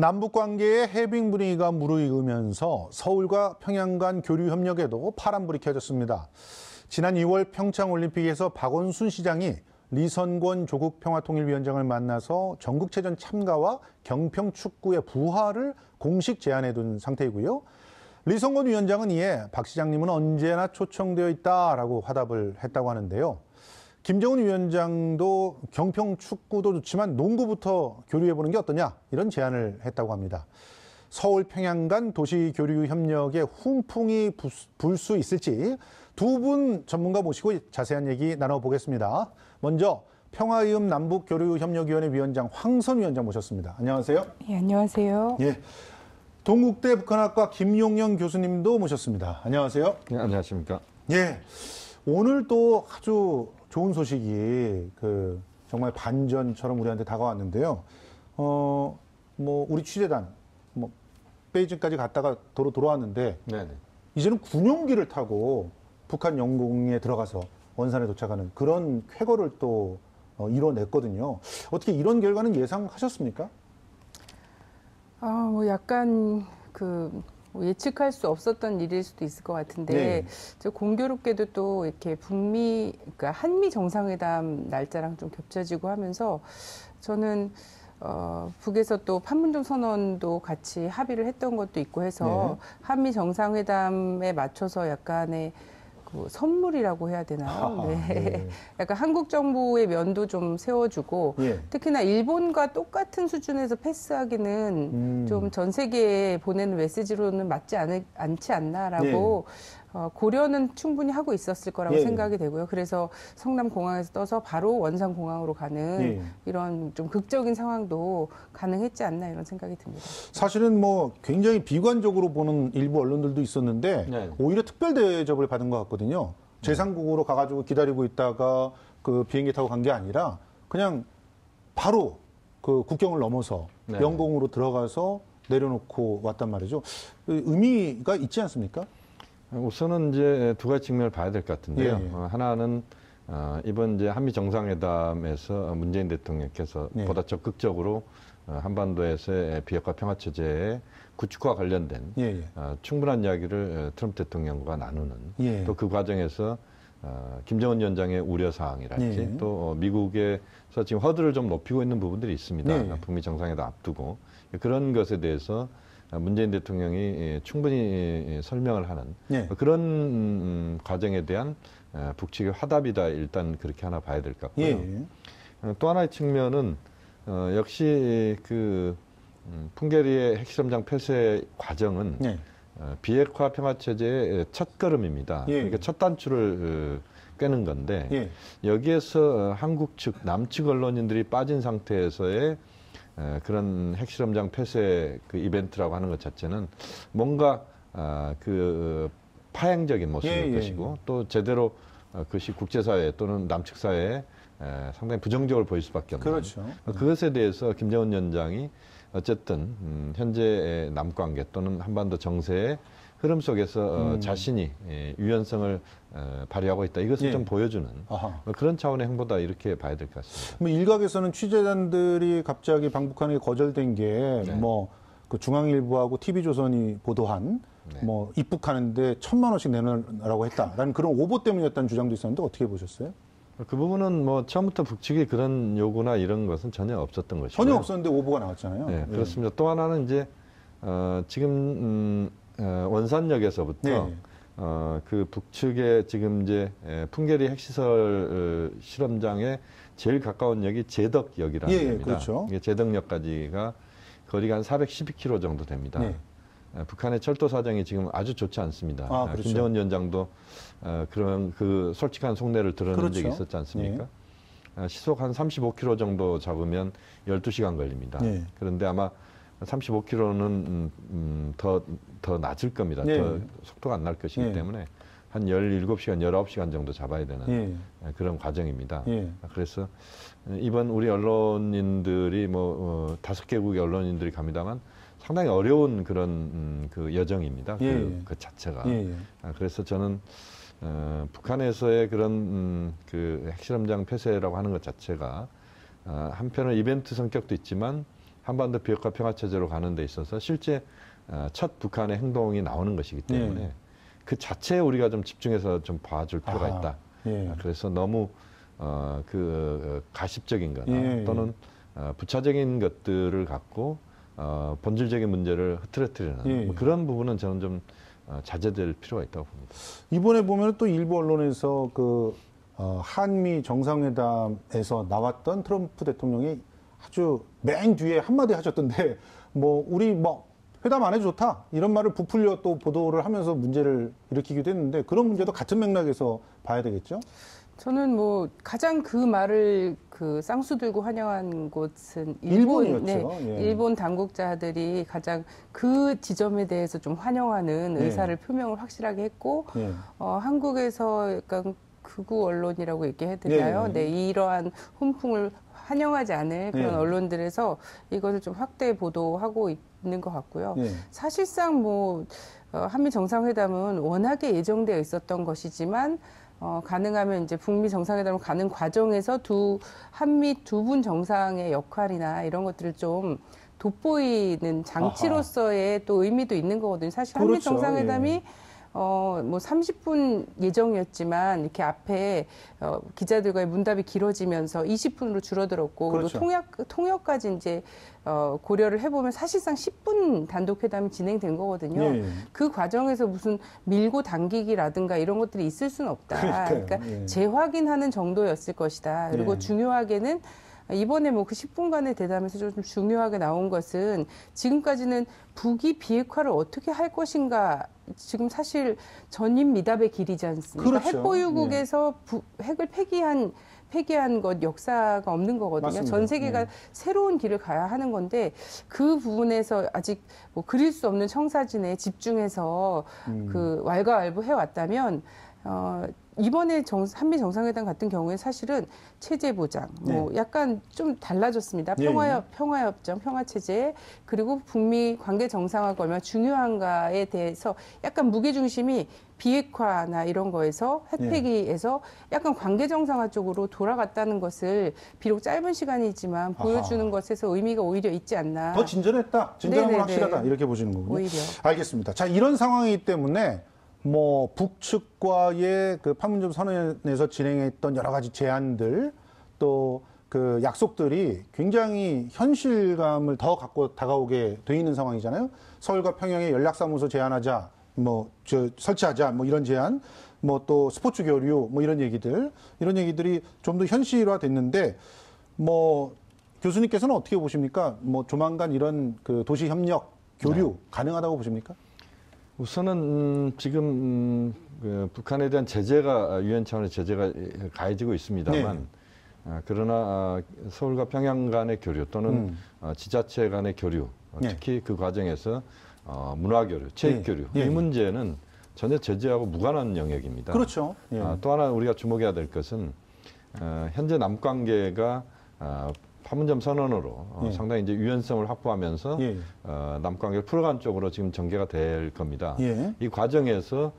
남북 관계의 해빙 분위기가 무르익으면서 서울과 평양 간 교류 협력에도 파란불이 켜졌습니다. 지난 2월 평창올림픽에서 박원순 시장이 리선권 조국 평화통일위원장을 만나서 전국체전 참가와 경평 축구의 부활을 공식 제안해둔 상태이고요. 리선권 위원장은 이에 박 시장님은 언제나 초청되어 있다라고 화답을 했다고 하는데요. 김정은 위원장도 경평 축구도 좋지만 농구부터 교류해보는 게 어떠냐 이런 제안을 했다고 합니다. 서울 평양 간 도시 교류 협력에 훈풍이 불 수 있을지 두 분 전문가 모시고 자세한 얘기 나눠보겠습니다. 먼저 평화이음 남북교류협력위원회 위원장 황선 위원장 모셨습니다. 안녕하세요. 예, 안녕하세요. 예, 동국대 북한학과 김용영 교수님도 모셨습니다. 안녕하세요. 네, 안녕하십니까. 예, 오늘 또 아주 좋은 소식이 정말 반전처럼 우리한테 다가왔는데요. 우리 취재단 베이징까지 갔다가 도로 돌아왔는데 네네. 이제는 군용기를 타고 북한 영공에 들어가서 원산에 도착하는 그런 쾌거를 또 이뤄냈거든요. 어떻게 이런 결과는 예상하셨습니까? 약간 예측할 수 없었던 일일 수도 있을 것 같은데, 저 공교롭게도 또 이렇게 그러니까 한미 정상회담 날짜랑 좀 겹쳐지고 하면서 저는 북에서 또 판문점 선언도 같이 합의를 했던 것도 있고 해서 한미 정상회담에 맞춰서 약간의 선물이라고 해야 되나요? 네. 약간 한국 정부의 면도 좀 세워주고 특히나 일본과 똑같은 수준에서 패스하기는 좀 전 세계에 보내는 메시지로는 맞지 않지 않나라고 고려는 충분히 하고 있었을 거라고 생각이 되고요. 그래서 성남공항에서 떠서 바로 원산공항으로 가는 이런 좀 극적인 상황도 가능했지 않나 이런 생각이 듭니다. 사실은 굉장히 비관적으로 보는 일부 언론들도 있었는데 오히려 특별 대접을 받은 것 같거든요. 제3국으로 가가지고 기다리고 있다가 비행기 타고 간 게 아니라 그냥 바로 국경을 넘어서 영공으로 들어가서 내려놓고 왔단 말이죠. 의미가 있지 않습니까? 우선은 이제 두 가지 측면을 봐야 될 것 같은데요. 하나는 이번 이제 한미 정상회담에서 문재인 대통령께서 보다 적극적으로 한반도에서의 비핵화 평화 체제의 구축과 관련된 충분한 이야기를 트럼프 대통령과 나누는 또 그 과정에서 김정은 위원장의 우려 사항이랄지 또 미국에서 지금 허들을 좀 높이고 있는 부분들이 있습니다. 북미 정상회담 앞두고 그런 것에 대해서 문재인 대통령이 충분히 설명을 하는 그런 과정에 대한 북측의 화답이다. 일단 그렇게 하나 봐야 될 것 같고요. 또 하나의 측면은 역시 풍계리의 핵실험장 폐쇄 과정은 비핵화 평화체제의 첫 걸음입니다. 그러니까 첫 단추를 꿰는 건데 여기에서 한국 측, 남측 언론인들이 빠진 상태에서의 그런 핵실험장 폐쇄 이벤트라고 하는 것 자체는 뭔가 파행적인 모습일 것이고 또 제대로 그것이 국제사회 또는 남측 사회에 상당히 부정적으로 보일 수밖에 없는 그것에 대해서 김정은 위원장이 어쨌든 현재의 남관계 또는 한반도 정세의 흐름 속에서 자신이 유연성을 발휘하고 있다. 이것을 좀 보여주는 그런 차원의 행보다 이렇게 봐야 될 것 같습니다. 일각에서는 취재단들이 갑자기 방북하는 게 거절된 게 중앙일보하고 TV조선이 보도한 입국하는데 1,000만 원씩 내놓으라고 했다라는 그런 오보 때문이었다는 주장도 있었는데 어떻게 보셨어요? 그 부분은 처음부터 북측이 그런 요구나 이런 것은 전혀 없었던 것이죠. 전혀 없었는데 오보가 나왔잖아요. 네, 그렇습니다. 또 하나는 이제 지금 원산역에서부터 그 북측의 지금 이제 풍계리 핵시설 실험장에 제일 가까운 역이 제덕역이라는 겁니다. 그렇죠. 이게 제덕역까지가 거리가 한 412km 정도 됩니다. 북한의 철도 사정이 지금 아주 좋지 않습니다. 그렇죠. 김정은 위원장도 그런 솔직한 속내를 드러낸 적이 있었지 않습니까? 시속 한 35km 정도 잡으면 12시간 걸립니다. 그런데 아마 35km는 더 낮을 겁니다. 더 속도가 안 날 것이기 때문에 한 17시간, 19시간 정도 잡아야 되는 그런 과정입니다. 그래서 이번 우리 언론인들이 5개국의 언론인들이 갑니다만 상당히 어려운 그런 여정입니다. 그 자체가. 그래서 저는 북한에서의 그런 핵실험장 폐쇄라고 하는 것 자체가 한편은 이벤트 성격도 있지만 한반도 비핵화 평화 체제로 가는 데 있어서 실제 첫 북한의 행동이 나오는 것이기 때문에 그 자체에 우리가 좀 집중해서 좀 봐줄 필요가 있다. 그래서 너무 가십적인 거나 또는 부차적인 것들을 갖고 본질적인 문제를 흐트러뜨리는 뭐 그런 부분은 저는 좀 자제될 필요가 있다고 봅니다. 이번에 보면 또 일부 언론에서 한미 정상회담에서 나왔던 트럼프 대통령이 아주 맨 뒤에 한마디 하셨던데, 우리 회담 안 해도 좋다, 이런 말을 부풀려 또 보도를 하면서 문제를 일으키기도 했는데, 그런 문제도 같은 맥락에서 봐야 되겠죠? 저는 가장 그 말을 쌍수 들고 환영한 곳은 일본이었죠. 일본 당국자들이 가장 그 지점에 대해서 좀 환영하는 의사를 표명을 확실하게 했고, 한국에서 약간 극우 언론이라고 얘기해야 되나요? 이러한 훈풍을 환영하지 않을 그런 언론들에서 이것을 좀 확대 보도하고 있는 것 같고요. 사실상 한미 정상회담은 워낙에 예정되어 있었던 것이지만 가능하면 이제 북미 정상회담을 가는 과정에서 한미 두 분 정상의 역할이나 이런 것들을 좀 돋보이는 장치로서의 또 의미도 있는 거거든요. 사실 한미 정상회담이 30분 예정이었지만 이렇게 앞에 기자들과의 문답이 길어지면서 20분으로 줄어들었고, 그렇죠. 그리고 통역까지 이제 고려를 해보면 사실상 10분 단독 회담이 진행된 거거든요. 그 과정에서 무슨 밀고 당기기라든가 이런 것들이 있을 수는 없다. 그러니까 재확인하는 정도였을 것이다. 그리고 중요하게는 이번에 그 10분간의 대담에서 좀 중요하게 나온 것은 지금까지는 북이 비핵화를 어떻게 할 것인가, 지금 사실 전임 미답의 길이지 않습니까? 그렇죠. 핵보유국에서 핵을 폐기한 것 역사가 없는 거거든요. 맞습니다. 전 세계가 새로운 길을 가야 하는 건데 그 부분에서 아직 그릴 수 없는 청사진에 집중해서 왈가왈부 해왔다면 이번에 한미 정상회담 같은 경우에 사실은 체제 보장, 약간 좀 달라졌습니다. 평화협정, 평화체제, 그리고 북미 관계 정상화가 얼마나 중요한가에 대해서 약간 무게중심이 비핵화나 이런 거에서 핵폐기에서 약간 관계 정상화 쪽으로 돌아갔다는 것을 비록 짧은 시간이지만 보여주는 것에서 의미가 오히려 있지 않나. 더 진전했다, 진전한 건 확실하다, 이렇게 보시는 거군요. 오히려. 알겠습니다. 자, 이런 상황이기 때문에 북측과의 판문점 선언에서 진행했던 여러 가지 제안들, 또 약속들이 굉장히 현실감을 더 갖고 다가오게 돼 있는 상황이잖아요. 서울과 평양에 연락사무소 제안하자, 설치하자, 이런 제안, 또 스포츠 교류, 이런 얘기들이 좀 더 현실화 됐는데, 교수님께서는 어떻게 보십니까? 조만간 이런 도시 협력, 교류 가능하다고 보십니까? 우선은 지금 북한에 대한 제재가 유엔 차원의 제재가 가해지고 있습니다만, 그러나 서울과 평양 간의 교류 또는 지자체 간의 교류, 특히 그 과정에서 문화 교류, 체육 교류, 이 문제는 전혀 제재하고 무관한 영역입니다. 그렇죠. 또 하나 우리가 주목해야 될 것은 현재 남관계가 판문점 선언으로 상당히 이제 유연성을 확보하면서 남관계를 풀어간 쪽으로 지금 전개가 될 겁니다. 이 과정에서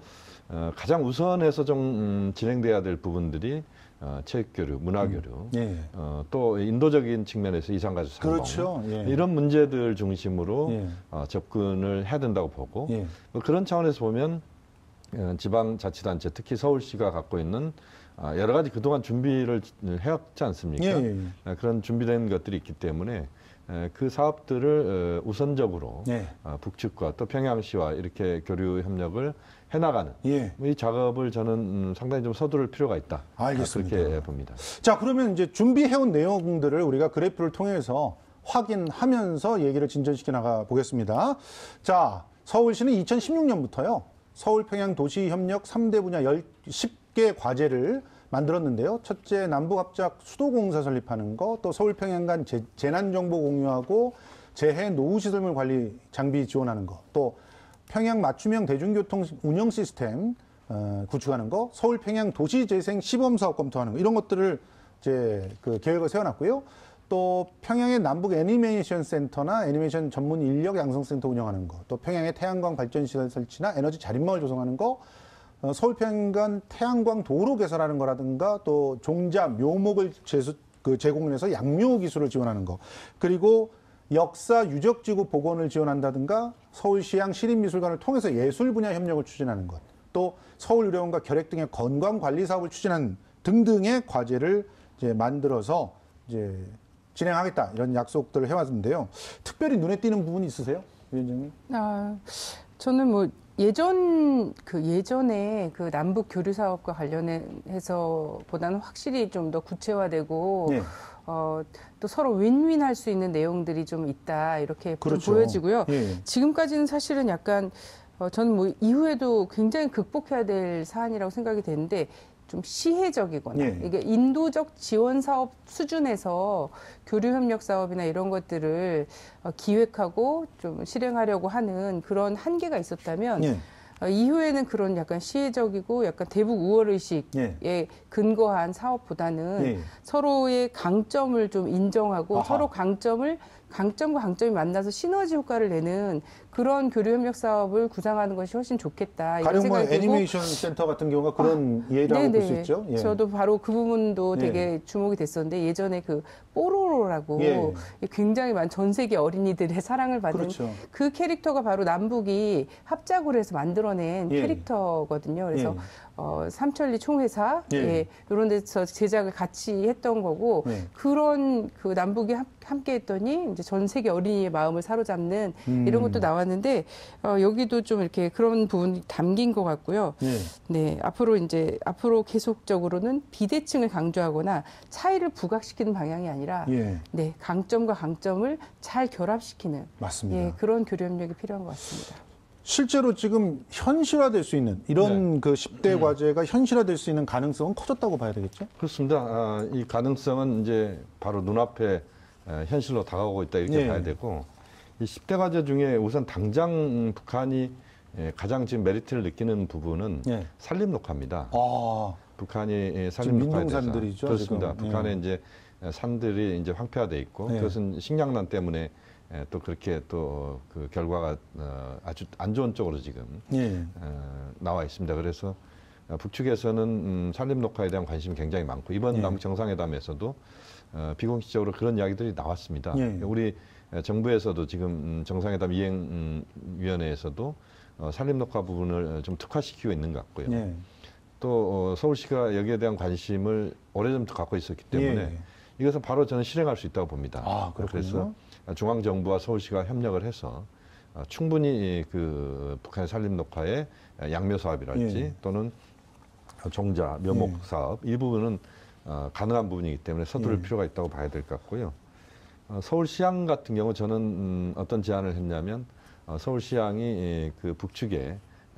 가장 우선해서 좀 진행돼야 될 부분들이 체육교류, 문화교류, 또 인도적인 측면에서 이산가족 상봉, 그렇죠. 이런 문제들 중심으로 접근을 해야 된다고 보고, 그런 차원에서 보면 지방자치단체, 특히 서울시가 갖고 있는 여러 가지 그동안 준비를 해왔지 않습니까? 그런 준비된 것들이 있기 때문에 그 사업들을 우선적으로 북측과 또 평양시와 이렇게 교류 협력을 해나가는 이 작업을 저는 상당히 좀 서두를 필요가 있다. 알겠습니다. 그렇게 봅니다. 자, 그러면 이제 준비해온 내용들을 우리가 그래프를 통해서 확인하면서 얘기를 진전시켜 나가 보겠습니다. 자, 서울시는 2016년부터요. 서울 평양 도시협력 3대 분야 10개 과제를 만들었는데요. 첫째, 남북합작 수도공사 설립하는 거, 또 서울 평양 간 재난정보 공유하고 재해 노후시설물 관리 장비 지원하는 거, 또 평양 맞춤형 대중교통 운영 시스템 구축하는 거, 서울 평양 도시재생 시범사업 검토하는 거, 이런 것들을 이제 계획을 세워놨고요. 또 평양의 남북 애니메이션 센터나 애니메이션 전문 인력 양성센터 운영하는 거, 또 평양의 태양광 발전시설 설치나 에너지 자립마을 조성하는 거, 서울 평양 간 태양광 도로 개설하는 거라든가, 또 종자 묘목을 제공해서 양묘 기술을 지원하는 거, 그리고 역사 유적지구 복원을 지원한다든가 서울시향 시립미술관을 통해서 예술 분야 협력을 추진하는 것, 또 서울의료원과 결핵 등의 건강 관리 사업을 추진하는 등등의 과제를 이제 만들어서 이제 진행하겠다 이런 약속들을 해왔는데요. 특별히 눈에 띄는 부분이 있으세요, 위원장님? 저는 뭐 예전에 그 남북 교류 사업과 관련해서보다는 확실히 좀 더 구체화되고 네. 또 서로 윈윈할 수 있는 내용들이 좀 있다 이렇게 그렇죠. 보여지고요. 예. 지금까지는 사실은 약간 저는 뭐 이후에도 굉장히 극복해야 될 사안이라고 생각이 되는데 좀 시혜적이거나 예. 이게 인도적 지원 사업 수준에서 교류 협력 사업이나 이런 것들을 기획하고 좀 실행하려고 하는 그런 한계가 있었다면 예. 이후에는 그런 약간 시혜적이고 약간 대북 우월 의식에 예. 근거한 사업보다는 예. 서로의 강점을 좀 인정하고 아하. 서로 강점과 강점이 만나서 시너지 효과를 내는 그런 교류 협력 사업을 구상하는 것이 훨씬 좋겠다. 이런 가령 뭐 생각이 들고 애니메이션 센터 같은 경우가 그런 예라고 볼 수 있죠. 예. 저도 바로 그 부분도 되게 예. 주목이 됐었는데 예전에 그 뽀로로라고 예. 굉장히 많은 전 세계 어린이들의 사랑을 받은 그렇죠. 그 캐릭터가 바로 남북이 합작으로 해서 만들어낸 예. 캐릭터거든요. 그래서 예. 삼천리 총회사 예. 이런 데서 제작을 같이 했던 거고 예. 그런 그 남북이 함께 했더니 이제 전 세계 어린이의 마음을 사로잡는 이런 것도 나왔는데 여기도 좀 이렇게 그런 부분이 담긴 것 같고요. 예. 네, 앞으로 계속적으로는 비대칭을 강조하거나 차이를 부각시키는 방향이 아니라 예. 네, 강점과 강점을 잘 결합시키는 맞습니다. 그런 교류 협력이 필요한 것 같습니다. 실제로 지금 현실화될 수 있는 이런 그 10대 과제가 현실화될 수 있는 가능성은 커졌다고 봐야 되겠죠? 그렇습니다. 이 가능성은 이제 바로 눈앞에 현실로 다가오고 있다 이렇게 예. 봐야 되고 이 10대 과제 중에 우선 당장 북한이 가장 지금 메리트를 느끼는 부분은 예. 산림 녹화입니다. 아, 북한이 산림 녹화에 대해서 민둥산들이죠, 그렇습니다. 지금. 북한의 이제 산들이 이제 황폐화돼 있고 예. 그것은 식량난 때문에 또 그렇게 또 그 결과가 아주 안 좋은 쪽으로 지금 예. 나와 있습니다. 그래서 북측에서는 산림 녹화에 대한 관심이 굉장히 많고 이번 예. 남북 정상회담에서도 비공식적으로 그런 이야기들이 나왔습니다. 예. 우리 정부에서도 지금 정상회담 이행위원회에서도 산림 녹화 부분을 좀 특화시키고 있는 것 같고요. 예. 또 서울시가 여기에 대한 관심을 오래전부터 갖고 있었기 때문에 예. 이것은 바로 저는 실행할 수 있다고 봅니다. 아, 그렇군요. 그래서 중앙정부와 서울시가 협력을 해서 충분히 그 북한의 산림 녹화의 양묘 사업이랄지 예. 또는 종자, 묘목 예. 사업 이 부분은 가능한 부분이기 때문에 서두를 예. 필요가 있다고 봐야 될 것 같고요. 서울시향 같은 경우 저는 어떤 제안을 했냐면 서울시향이 그 북측에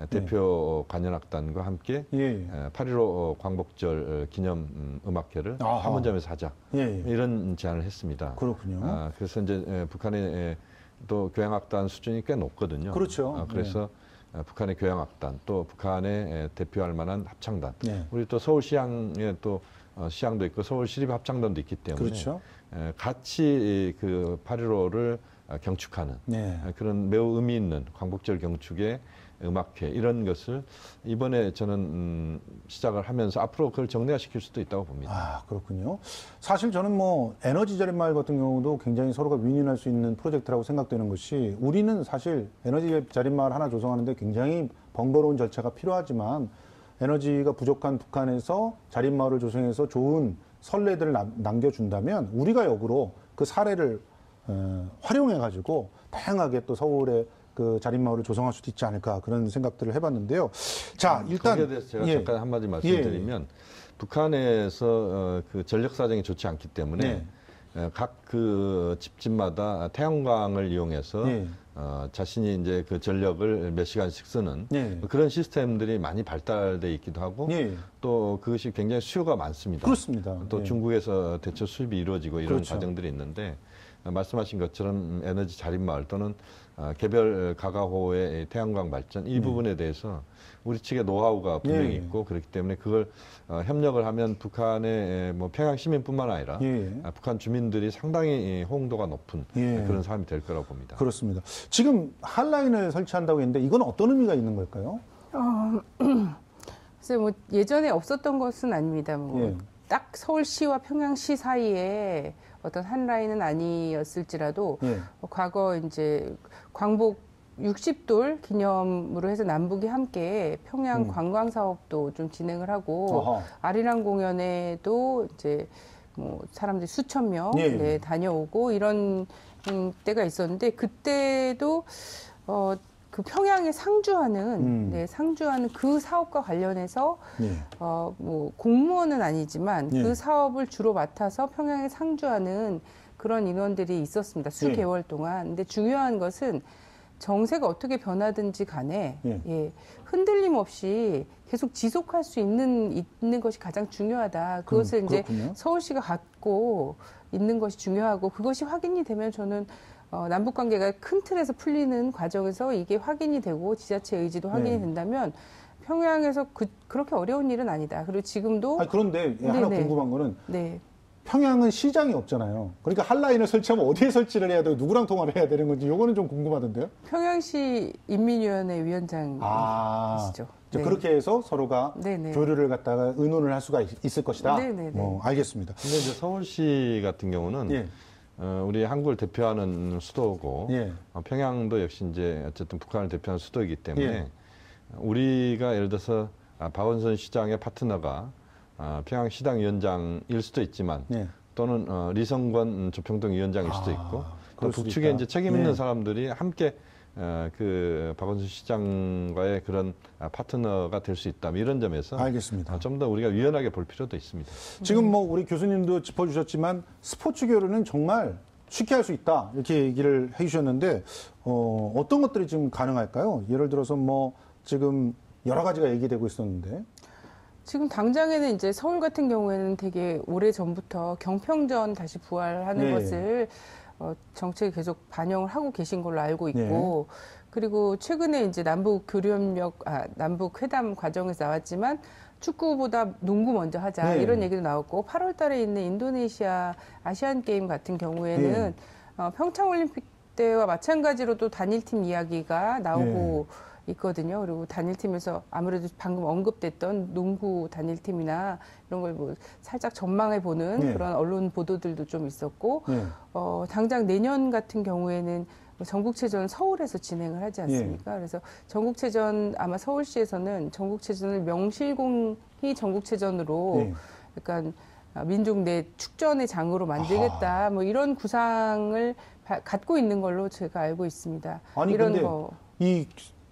대표 관현악단과 함께 예. 8.15 광복절 기념 음악회를 아하. 판문점에서 하자 예. 이런 제안을 했습니다. 그렇군요. 그래서 이제 북한의 또 교향악단 수준이 꽤 높거든요. 그렇죠. 그래서 북한의 교향악단 또 북한의 대표할 만한 합창단 네. 우리 또 서울시향에 또 시향도 있고 서울시립합창단도 있기 때문에 그렇죠. 같이 그 8.15를 경축하는 네. 그런 매우 의미 있는 광복절 경축의 음악회 이런 것을 이번에 저는 시작을 하면서 앞으로 그걸 정례화시킬 수도 있다고 봅니다. 아, 그렇군요. 사실 저는 뭐 에너지 절임 마을 같은 경우도 굉장히 서로가 윈윈할 수 있는 프로젝트라고 생각되는 것이 우리는 사실 에너지 절임 마을 하나 조성하는데 굉장히 번거로운 절차가 필요하지만 에너지가 부족한 북한에서 자림 마을을 조성해서 좋은 선례들을 남겨준다면 우리가 역으로 그 사례를 활용해가지고 다양하게 또 서울의 그 자립마을을 조성할 수도 있지 않을까 그런 생각들을 해봤는데요. 자, 일단 거기에 대해서 제가 잠깐 한마디 말씀드리면 북한에서 그 전력 사정이 좋지 않기 때문에 각 그 집집마다 태양광을 이용해서 자신이 이제 그 전력을 몇 시간씩 쓰는 그런 시스템들이 많이 발달돼 있기도 하고 또 그것이 굉장히 수요가 많습니다. 그렇습니다. 또 중국에서 대처 수입이 이루어지고 이런 그렇죠. 과정들이 있는데 말씀하신 것처럼 에너지 자립마을 또는 개별 가가호의 태양광 발전 이 부분에 대해서 우리 측의 노하우가 분명히 있고 그렇기 때문에 그걸 협력을 하면 북한의 뭐 평양 시민뿐만 아니라 북한 주민들이 상당히 호응도가 높은 그런 사람이 될 거라고 봅니다. 그렇습니다. 지금 한라인을 설치한다고 했는데 이건 어떤 의미가 있는 걸까요? 글쎄 뭐 예전에 없었던 것은 아닙니다. 뭐 딱 서울시와 평양시 사이에 어떤 한 라인은 아니었을지라도 예. 과거 이제 광복 60돌 기념으로 해서 남북이 함께 평양 관광 사업도 좀 진행을 하고 어허. 아리랑 공연에도 이제 뭐 사람들이 수천 명 예. 네, 다녀오고 이런 때가 있었는데 그때도 그 평양에 상주하는 네, 상주하는 그 사업과 관련해서 예. 뭐 공무원은 아니지만 예. 그 사업을 주로 맡아서 평양에 상주하는 그런 인원들이 있었습니다. 수개월 동안. 근데 중요한 것은 정세가 어떻게 변하든지 간에 예, 흔들림 없이 계속 지속할 수 있는 것이 가장 중요하다. 그것을 이제 서울시가 갖고 있는 것이 중요하고 그것이 확인이 되면 저는 남북 관계가 큰 틀에서 풀리는 과정에서 이게 확인이 되고 지자체 의지도 확인이 된다면 평양에서 그렇게 어려운 일은 아니다. 그리고 지금도 그런데 하나 궁금한 거는 네. 평양은 시장이 없잖아요. 그러니까 한 라인을 설치하면 어디에 설치를 해야 되고 누구랑 통화를 해야 되는 건지 이거는 좀 궁금하던데요. 평양시 인민위원회 위원장이시죠. 네. 그렇게 해서 서로가 네네. 교류를 갖다가 의논을 할 수가 있을 것이다. 네네네. 알겠습니다. 근데 이제 서울시 같은 경우는 예. 우리 한국을 대표하는 수도고 예. 평양도 역시 이제 어쨌든 북한을 대표하는 수도이기 때문에 예. 우리가 예를 들어서 박원순 시장의 파트너가 평양시당위원장일 수도 있지만 예. 또는 리성권 조평동 위원장일 수도 있고 또 북측에 이제 책임 있는 사람들이 함께 그 박원순 시장과의 그런 파트너가 될 수 있다. 이런 점에서 알겠습니다. 좀 더 우리가 유연하게 볼 필요도 있습니다. 지금 뭐 우리 교수님도 짚어주셨지만 스포츠 교류는 정말 쉽게 할 수 있다 이렇게 얘기를 해주셨는데 어떤 것들이 지금 가능할까요? 예를 들어서 뭐 지금 여러 가지가 얘기되고 있었는데. 지금 당장에는 이제 서울 같은 경우에는 되게 오래 전부터 경평전 다시 부활하는 것을 정책에 계속 반영을 하고 계신 걸로 알고 있고 그리고 최근에 이제 남북 교류협력, 남북 회담 과정에서 나왔지만 축구보다 농구 먼저 하자 이런 얘기도 나왔고 8월 달에 있는 인도네시아 아시안 게임 같은 경우에는 평창올림픽 때와 마찬가지로 또 단일팀 이야기가 나오고 있거든요. 그리고 단일팀에서 아무래도 방금 언급됐던 농구 단일팀이나 이런 걸 뭐 살짝 전망해 보는 그런 언론 보도들도 좀 있었고, 당장 내년 같은 경우에는 전국체전 서울에서 진행을 하지 않습니까? 그래서 전국체전 아마 서울시에서는 전국체전을 명실공히 전국체전으로 약간 민족 내 축전의 장으로 만들겠다. 뭐 이런 구상을 갖고 있는 걸로 제가 알고 있습니다. 아니 이런 근데 거. 이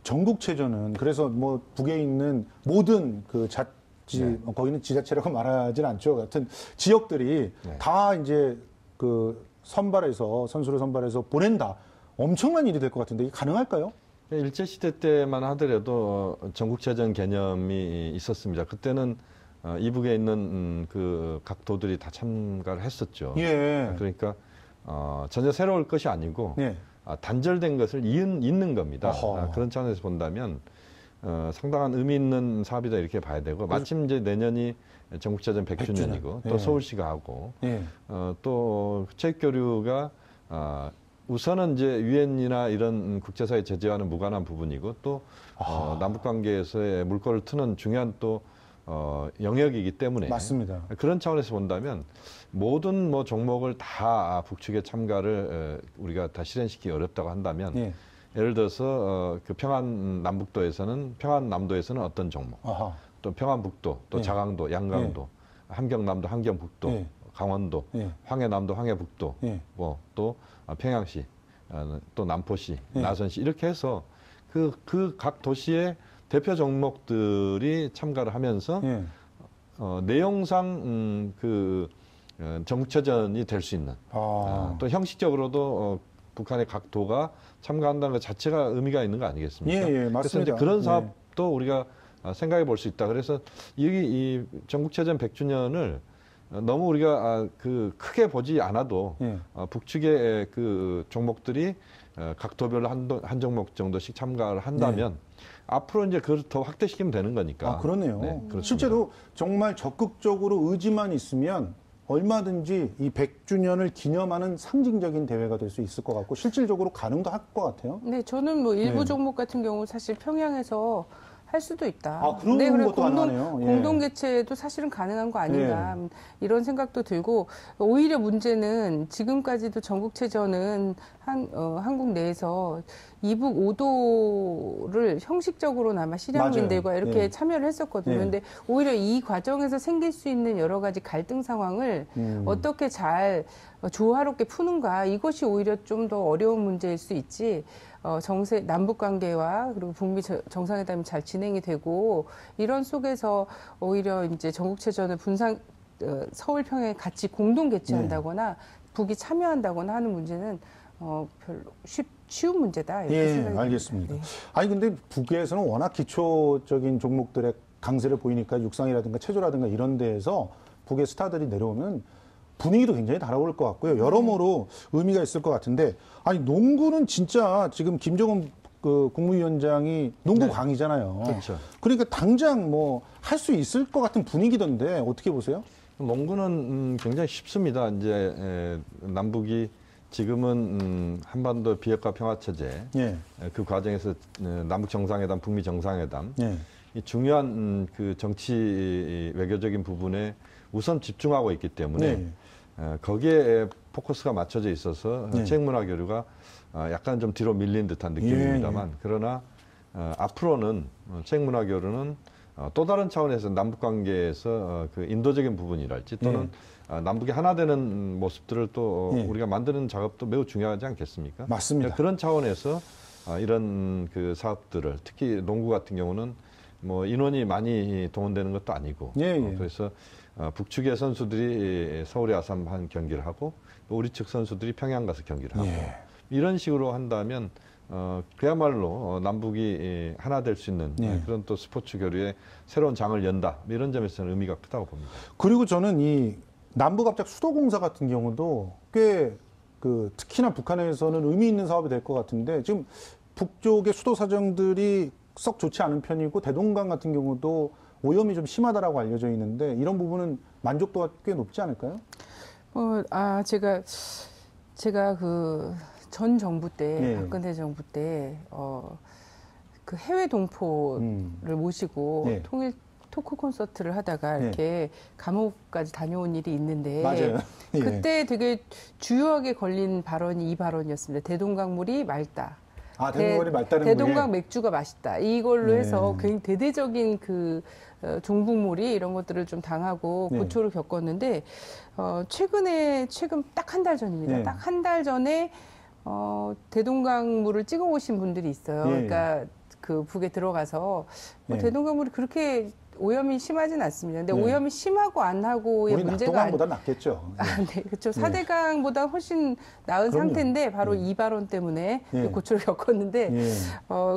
전국체전은 그래서 뭐 북에 있는 모든 그 거기는 지자체라고 말하지는 않죠. 같은 지역들이 다 이제 그 선수를 선발해서 보낸다. 엄청난 일이 될 것 같은데 이게 가능할까요? 일제시대 때만 하더라도 전국체전 개념이 있었습니다. 그때는 이북에 있는 그 각 도들이 다 참가를 했었죠. 그러니까 전혀 새로울 것이 아니고 단절된 것을 잇는 겁니다. 그런 차원에서 본다면 상당한 의미 있는 사업이다 이렇게 봐야 되고 마침 이제 내년이 전국체전 100주년이고 또 서울시가 하고 또 체육교류가 우선은 이제 유엔이나 이런 국제사회 제재와는 무관한 부분이고 또 남북관계에서의 물꼬를 트는 중요한 또 영역이기 때문에 맞습니다. 그런 차원에서 본다면 모든 뭐 종목을 다 북측의 참가를 우리가 다 실현시키기 어렵다고 한다면 예를 들어서 그 평안남북도에서는 평안남도에서는 어떤 종목, 또 평안북도, 또 자강도, 양강도, 함경남도, 함경북도, 강원도, 황해남도, 황해북도, 뭐 또 평양시, 또 남포시, 나선시 이렇게 해서 그 각 도시의 대표 종목들이 참가를 하면서 내용상 전국체전이 될 수 있는 또 형식적으로도 북한의 각 도가 참가한다는 것 자체가 의미가 있는 거 아니겠습니까? 맞습니다. 그래서 이제 그런 사업도 우리가 생각해 볼 수 있다. 그래서 이 전국체전 100주년을 너무 우리가 크게 보지 않아도 북측의 그 종목들이 각 도별로 한 종목 정도씩 참가를 한다면 앞으로 이제 그걸 더 확대시키면 되는 거니까. 그러네요. 실제로 정말 적극적으로 의지만 있으면 얼마든지 이 100주년을 기념하는 상징적인 대회가 될 수 있을 것 같고 실질적으로 가능도 할 것 같아요. 네, 저는 뭐 일부 종목 같은 경우 사실 평양에서 할 수도 있다. 아, 그런 네, 그래 것도 가능하네요. 예. 공동 개최도 사실은 가능한 거 아닌가 예. 이런 생각도 들고 오히려 문제는 지금까지도 전국체전은 한국 내에서 이북 5도를 형식적으로는 아마 실향민들과 이렇게 예. 참여를 했었거든요. 예. 그런데 오히려 이 과정에서 생길 수 있는 여러 가지 갈등 상황을 어떻게 잘 조화롭게 푸는가 이것이 오히려 좀 더 어려운 문제일 수 있지. 남북 관계와 그리고 북미 정상회담이 잘 진행이 되고 이런 속에서 오히려 이제 전국체전을 서울 평양에 같이 공동 개최한다거나 북이 참여한다거나 하는 문제는 별로 쉬운 문제다 이렇게 예, 생각이 알겠습니다. 듭니다. 네. 아니 근데 북에서는 워낙 기초적인 종목들의 강세를 보이니까 육상이라든가 체조라든가 이런 데에서 북의 스타들이 내려오면 분위기도 굉장히 달아오를 것 같고요. 여러모로 의미가 있을 것 같은데, 아니 농구는 진짜 지금 김정은 그 국무위원장이 농구 광이잖아요. 그렇죠. 그러니까 당장 뭐 할 수 있을 것 같은 분위기던데 어떻게 보세요? 농구는 굉장히 쉽습니다. 이제 남북이 지금은 한반도 비핵화 평화 체제 예. 그 과정에서 남북 정상회담, 북미 정상회담 예. 이 중요한 그 정치 외교적인 부분에 우선 집중하고 있기 때문에 네. 거기에 포커스가 맞춰져 있어서 네. 체육문화 교류가 약간 좀 뒤로 밀린 듯한 느낌입니다만 그러나 앞으로는 체육문화 교류는 또 다른 차원에서 남북 관계에서 그 인도적인 부분이랄지 또는 남북이 하나 되는 모습들을 또 우리가 만드는 작업도 매우 중요하지 않겠습니까? 맞습니다. 그런 차원에서 이런 그 사업들을 특히 농구 같은 경우는 뭐 인원이 많이 동원되는 것도 아니고 그래서 북측의 선수들이 서울에 와서 한 경기를 하고 또 우리 측 선수들이 평양 가서 경기를 하고 이런 식으로 한다면 그야말로 남북이 하나 될 수 있는 그런 또 스포츠 교류의 새로운 장을 연다 이런 점에서는 의미가 크다고 봅니다. 그리고 저는 이 남북합작 수도공사 같은 경우도 꽤 그 특히나 북한에서는 의미 있는 사업이 될 것 같은데 지금 북쪽의 수도 사정들이 썩 좋지 않은 편이고 대동강 같은 경우도 오염이 좀 심하다라고 알려져 있는데 이런 부분은 만족도가 꽤 높지 않을까요? 제가 그 전 정부 때 박근혜 정부 때 그 해외 동포를 모시고 통일 토크 콘서트를 하다가 이렇게 감옥까지 다녀온 일이 있는데 맞아요. 그때 되게 주요하게 걸린 발언이 이 발언이었습니다. 대동강물이 맑다. 대동강물이 맑다는 대동강 맥주가 맛있다. 이걸로 해서 굉장히 대대적인 그 종북몰이 이런 것들을 좀 당하고 고초를 겪었는데 최근 딱 한 달 전입니다. 딱 한 달 전에 대동강물을 찍어 오신 분들이 있어요. 그러니까 그 북에 들어가서 대동강물이 그렇게 오염이 심하진 않습니다. 근데 오염이 심하고 안 하고의 문제가 낙동강보다 낫겠죠. 네, 그렇죠. 4대강보다 훨씬 나은 상태인데 바로 이 발언 때문에 고초를 겪었는데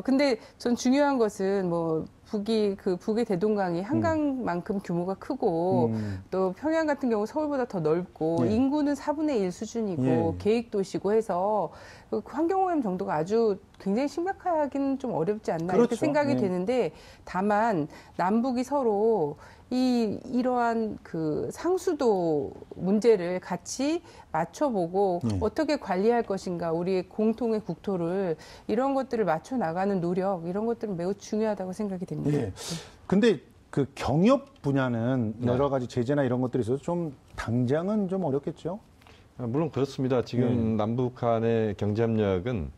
근데 전 중요한 것은 뭐 북의 대동강이 한강만큼 규모가 크고 또 평양 같은 경우 서울보다 더 넓고 인구는 4분의 1 수준이고 계획도시고 해서 환경오염 정도가 아주 굉장히 심각하기는 좀 어렵지 않나 이렇게 생각이 되는데 다만 남북이 서로 이러한 그 상수도 문제를 같이 맞춰보고 어떻게 관리할 것인가 우리의 공통의 국토를 이런 것들을 맞춰 나가는 노력 이런 것들은 매우 중요하다고 생각이 됩니다. 근데 그 경협 분야는 여러 가지 제재나 이런 것들이 있어서 좀 당장은 좀 어렵겠죠? 물론 그렇습니다. 지금 남북 간의 경제협력은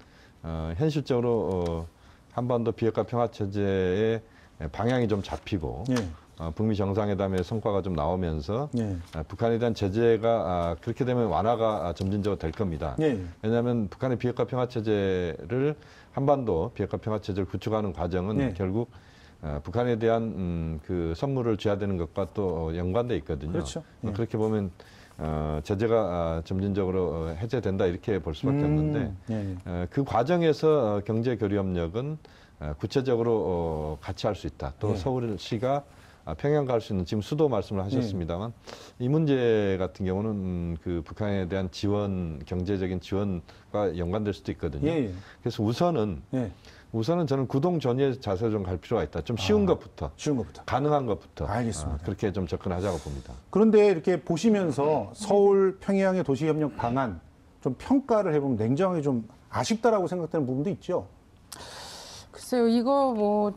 현실적으로 한반도 비핵화 평화체제의 방향이 좀 잡히고 북미 정상회담의 성과가 좀 나오면서 북한에 대한 제재가 그렇게 되면 완화가 점진적으로 될 겁니다. 왜냐하면 북한의 비핵화 평화체제를 한반도 비핵화 평화체제를 구축하는 과정은 결국 북한에 대한 그 선물을 줘야 되는 것과 또 연관돼 있거든요. 그렇죠. 그렇게 보면 제재가 점진적으로 해제된다 이렇게 볼 수밖에 없는데 그 과정에서 경제 교류 협력은 구체적으로 같이 할 수 있다. 또 서울시가 평양 갈 수 있는 지금 수도 말씀을 하셨습니다만 이 문제 같은 경우는 그 북한에 대한 지원, 경제적인 지원과 연관될 수도 있거든요. 그래서 우선은 저는 구동전의 자세로 좀 갈 필요가 있다. 좀 쉬운 것부터, 가능한 것부터, 알겠습니다. 그렇게 좀 접근하자고 봅니다. 그런데 이렇게 보시면서 서울 평양의 도시협력 방안 좀 평가를 해보면 냉정하게 좀 아쉽다라고 생각되는 부분도 있죠. 글쎄요, 이거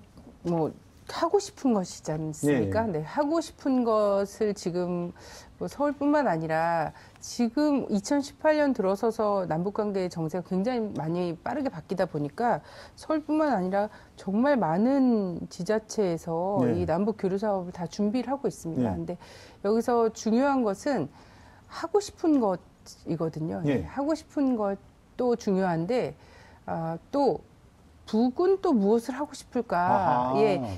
하고 싶은 것이지 않습니까? 네, 하고 싶은 것을 지금 뭐 서울뿐만 아니라 지금 2018년 들어서서 남북관계 정세가 굉장히 많이 빠르게 바뀌다 보니까 서울뿐만 아니라 정말 많은 지자체에서 이 남북 교류 사업을 다 준비를 하고 있습니다. 근데 여기서 중요한 것은 하고 싶은 것이거든요. 하고 싶은 것도 중요한데 또 북은 또 무엇을 하고 싶을까?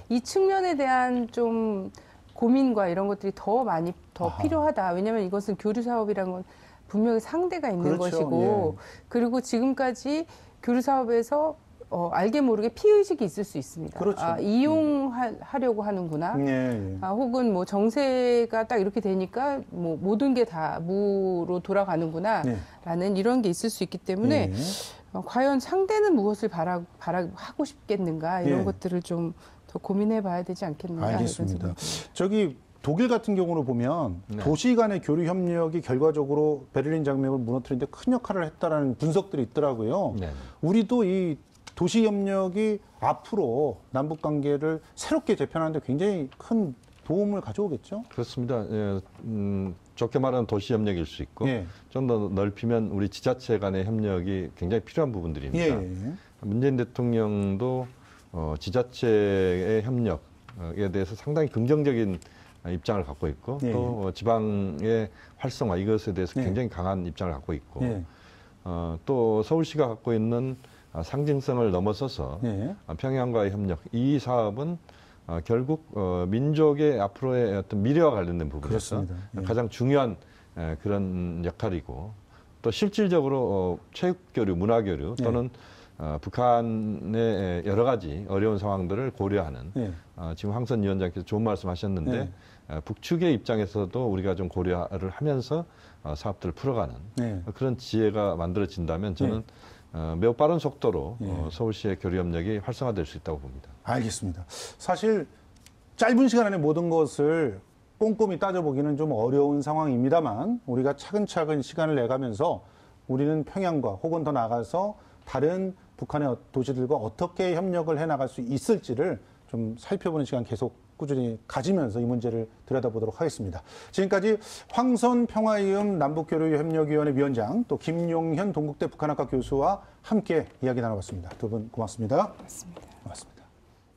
이 측면에 대한 좀 고민과 이런 것들이 더 많이 필요하다. 왜냐하면 이것은 교류 사업이란 건 분명히 상대가 있는 것이고, 그리고 지금까지 교류 사업에서 알게 모르게 피의식이 있을 수 있습니다. 이용하려고 하는구나. 혹은 뭐 정세가 딱 이렇게 되니까 뭐 모든 게 다 무로 돌아가는구나. 라는 이런 게 있을 수 있기 때문에 과연 상대는 무엇을 하고 싶겠는가 이런 것들을 좀 더 고민해 봐야 되지 않겠는가. 알겠습니다. 저기 독일 같은 경우로 보면 도시 간의 교류 협력이 결과적으로 베를린 장벽을 무너뜨리는데 큰 역할을 했다라는 분석들이 있더라고요. 우리도 이 도시 협력이 앞으로 남북 관계를 새롭게 재편하는 데 굉장히 큰 도움을 가져오겠죠? 그렇습니다. 좋게 말하는 도시 협력일 수 있고 좀 더 넓히면 우리 지자체 간의 협력이 굉장히 필요한 부분들입니다. 문재인 대통령도 지자체의 협력에 대해서 상당히 긍정적인 입장을 갖고 있고 또 지방의 활성화 이것에 대해서 굉장히 강한 입장을 갖고 있고 또 서울시가 갖고 있는 상징성을 넘어서서 평양과의 협력 이 사업은 결국 민족의 앞으로의 어떤 미래와 관련된 부분에서 가장 중요한 그런 역할이고 또 실질적으로 체육교류, 문화교류 또는 북한의 여러 가지 어려운 상황들을 고려하는 지금 황선 위원장께서 좋은 말씀하셨는데 북측의 입장에서도 우리가 좀 고려를 하면서 사업들을 풀어가는 그런 지혜가 만들어진다면 저는 매우 빠른 속도로 서울시의 교류 협력이 활성화될 수 있다고 봅니다. 알겠습니다. 사실 짧은 시간 안에 모든 것을 꼼꼼히 따져보기는 좀 어려운 상황입니다만 우리가 차근차근 시간을 내가면서 우리는 평양과 혹은 더 나아가서 다른 북한의 도시들과 어떻게 협력을 해나갈 수 있을지를 좀 살펴보는 시간 계속 꾸준히 가지면서 이 문제를 들여다보도록 하겠습니다. 지금까지 황선 평화이음 남북교류협력위원회 위원장 또 김용현 동국대 북한학과 교수와 함께 이야기 나눠봤습니다. 두 분 고맙습니다. 고맙습니다.